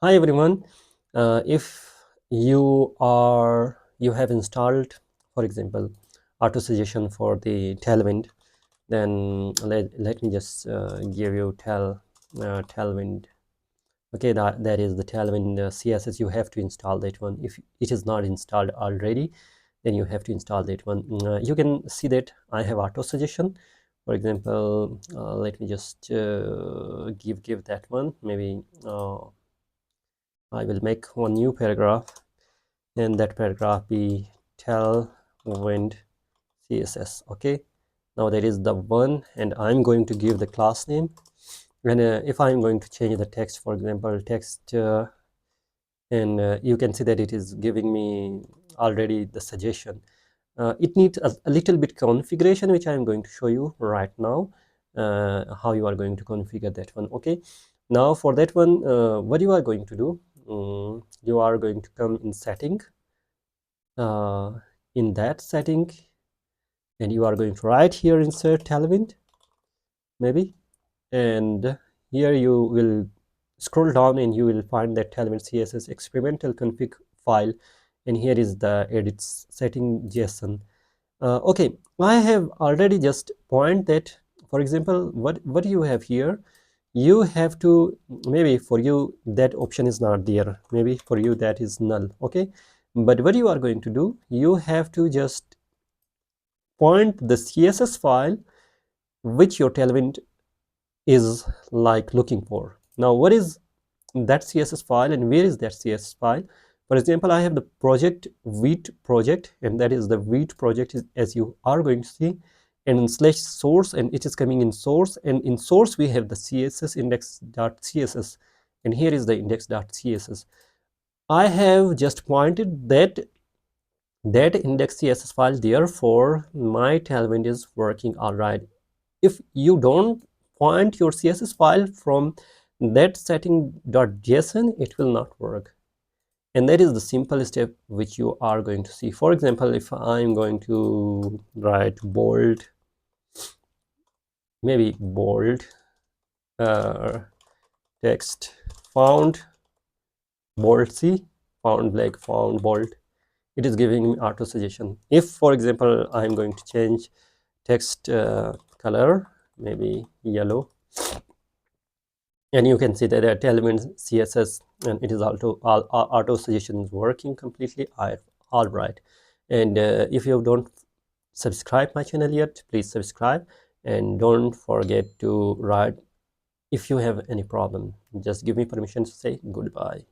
Hi everyone. If you have installed, for example, auto suggestion for the Tailwind, then let me just give you Tailwind. Okay, that is the Tailwind CSS. You have to install that one. If it is not installed already, then you have to install that one. You can see that I have auto suggestion. For example, let me just give that one. Maybe I will make one new paragraph, and that paragraph be Tailwind CSS. Okay, now that is the one, and I'm going to give the class name. And if I'm going to change the text, for example, text, and you can see that it is giving me already the suggestion. It needs a little bit configuration, which I'm going to show you right now, how you are going to configure that one. Okay, now for that one, what you are going to do, you are going to come in setting, in that setting, and you are going to write here insert Tailwind maybe, and here you will scroll down and you will find that Tailwind CSS experimental config file, and here is the edits setting JSON. Okay, I have already just point that, for example, what you have here, you have to, maybe for you that option is not there, maybe for you that is null. Okay, but what you are going to do, you have to just point the CSS file which your Tailwind is like looking for. Now what is that CSS file and where is that CSS file? For example, I have the project wheat project, and that is the wheat project is, as you are going to see, and in slash source, and it is coming in source, and in source we have the CSS index.css, and here is the index.css. I have just pointed that index CSS file, therefore my Tailwind is working all right. If you don't point your CSS file from that setting.json, it will not work. And that is the simple step which you are going to see. For example, if I'm going to write bold, maybe bold text found bold C, found like found bold, it is giving me auto suggestion. If, for example, I'm going to change text color, maybe yellow, and you can see that the Tailwind CSS, and it is auto suggestion is working completely all right. And if you don't subscribe my channel yet, please subscribe, and don't forget to write if you have any problem. Just give me permission to say goodbye.